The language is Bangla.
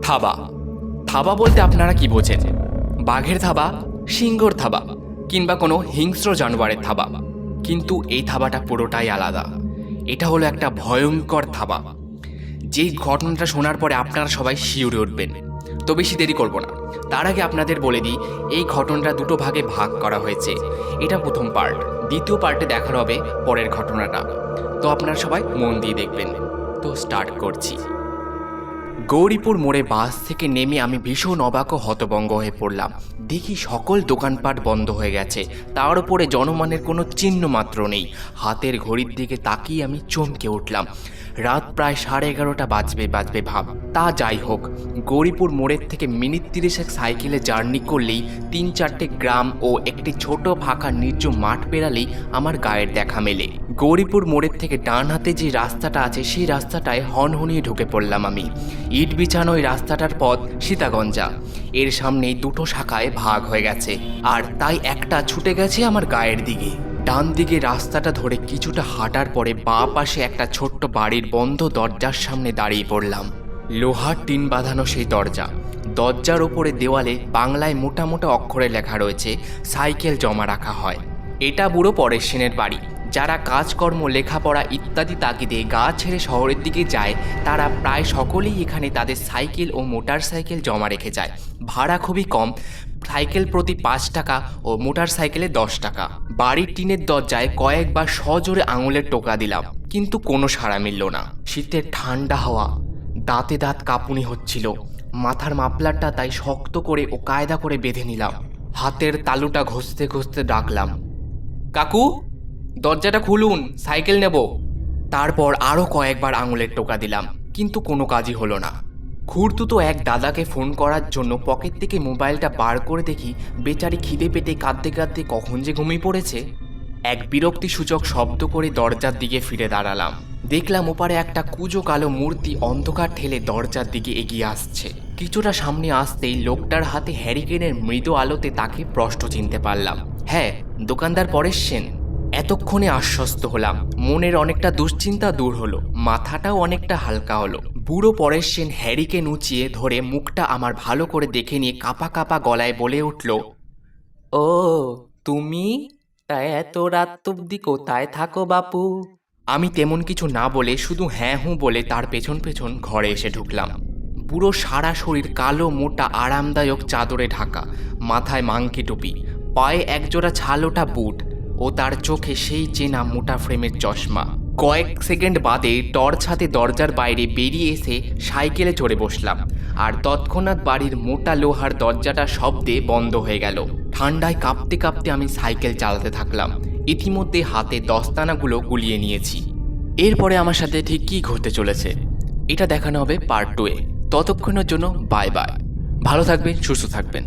থাবা। থাবা বলতে আপনারা কি বোঝেন? বাঘের থাবা, সিংহর থাবা, কিংবা কোনো হিংস্র জানোয়ারের থাবা। কিন্তু এই থাবাটা পুরোটাই আলাদা। এটা হলো একটা ভয়ঙ্কর থাবা। যেই ঘটনাটা শোনার পরে আপনারা সবাই শিউরে উঠবেন। তো বেশি দেরি করব না, তার আগে আপনাদের বলে দিই এই ঘটনাটা দুটো ভাগে ভাগ করা হয়েছে। এটা প্রথম পার্ট, দ্বিতীয় পার্টে দেখানো হবে পরের ঘটনাটা। তো আপনারা সবাই মন দিয়ে দেখবেন। তো স্টার্ট করছি। গৌরীপুর মোড়ে বাস থেকে নেমে আমি ভীষণ অবাক ও হতভম্ব হয়ে পড়লাম। দেখি সকল দোকানপাট বন্ধ হয়ে গেছে, তার উপরে জনমানের কোনো চিহ্ন মাত্র নেই। হাতের ঘড়ির দিকে তাকিয়ে আমি চমকে উঠলাম। রাত প্রায় 11:30 বাজবে ভাব। তা যাই হোক, গৌরীপুর মোড়ের থেকে মিনিট 30 সাইকেলে জার্নি করলেই 3-4টে গ্রাম ও একটি ছোট ফাঁকা নির্জন মাঠ পেরালেই আমার গায়ের দেখা মেলে। গৌরীপুর মোড়ের থেকে ডান হাতে যে রাস্তাটা আছে সেই রাস্তাটায় হনহনিয়ে ঢুকে পড়লাম আমি। ইট বিছানো ওই রাস্তাটার পথ সীতাগঞ্জা। এর সামনেই দুটো শাখায় ভাগ হয়ে গেছে, আর তাই একটা ছুটে গেছে আমার গায়ের দিকে। ডান দিকে রাস্তাটা ধরে কিছুটা হাঁটার পরে বাঁ পাশে একটা ছোট্ট বাড়ির বন্ধ দরজার সামনে দাঁড়িয়ে পড়লাম। লোহার টিন বাঁধানো সেই দরজা। দরজার ওপরে দেওয়ালে বাংলায় মোটা মোটা অক্ষরে লেখা রয়েছে, সাইকেল জমা রাখা হয়। এটা বুড়ো পরেশ সেনের বাড়ি। যারা কাজকর্ম, লেখাপড়া ইত্যাদি তাগিদে গা ছেড়ে শহরের দিকে যায়, তারা প্রায় সকলেই এখানে তাদের সাইকেল ও মোটর সাইকেল জমা রেখে যায়। ভাড়া খুবই কম, সাইকেল প্রতি 5 টাকা ও মোটর সাইকেলে 10 টাকা। বাড়ির টিনের দরজায় কয়েকবার সজোরে আঙুলের টোকা দিলাম, কিন্তু কোনো সাড়া মিলল না। শীতের ঠান্ডা হাওয়া, দাঁতে দাঁত কাঁপুনি হচ্ছিল। মাথার মাফলারটা তাই শক্ত করে ও কায়দা করে বেঁধে নিলাম। হাতের তালুটা ঘষতে ঘষতে ডাকলাম, কাকু দরজাটা খুলুন, সাইকেল নেব। তারপর আরও কয়েকবার আঙুলের টোকা দিলাম, কিন্তু কোনো কাজই হলো না। খুড়তুতো এক দাদাকে ফোন করার জন্য পকেট থেকে মোবাইলটা বার করে দেখি বেচারি খিদে পেটে কাঁদতে কাঁদতে কখন যে ঘুমিয়ে পড়েছে। এক বিরক্তিসূচক শব্দ করে দরজার দিকে ফিরে দাঁড়ালাম। দেখলাম ওপারে একটা কুঁজো কালো মূর্তি অন্ধকার ঠেলে দরজার দিকে এগিয়ে আসছে। কিছুটা সামনে আসতেই লোকটার হাতে হ্যারিকেনের মৃদু আলোতে তাকে স্পষ্ট চিনতে পারলাম। হ্যাঁ, দোকানদার পরেশ সেন। এতক্ষণে আশ্বস্ত হলাম, মনের অনেকটা দুশ্চিন্তা দূর হলো, মাথাটাও অনেকটা হালকা হলো। বুড়ো পরেশ সেন হ্যারিকেন উঁচিয়ে ধরে মুখটা আমার ভালো করে দেখে নিয়ে কাঁপা কাঁপা গলায় বলে উঠল, ও তুমি? তা এত রাত অব্দি কোথায় থাকো বাপু? আমি তেমন কিছু না বলে শুধু হ্যাঁ হুঁ বলে তার পেছন পেছন ঘরে এসে ঢুকলাম। বুড়ো সারা শরীর কালো মোটা আরামদায়ক চাদরে ঢাকা, মাথায় মাংকি টুপি, পায়ে একজোড়া ছালোটা বুট ও তার চোখে সেই চেনা মোটা ফ্রেমের চশমা। কয়েক সেকেন্ড বাদে টর্চ হাতে দরজার বাইরে বেরিয়ে এসে সাইকেলে চড়ে বসলাম, আর তৎক্ষণাৎ বাড়ির মোটা লোহার দরজাটা শব্দে বন্ধ হয়ে গেল। ঠান্ডায় কাঁপতে কাঁপতে আমি সাইকেল চালাতে থাকলাম। ইতিমধ্যে হাতে দস্তানাগুলো গুলিয়ে নিয়েছি। এরপরে আমার সাথে ঠিক কী ঘটতে চলেছে এটা দেখানো হবে পার্ট 2-এ। ততক্ষণের জন্য বাই বাই। ভালো থাকবেন, সুস্থ থাকবেন।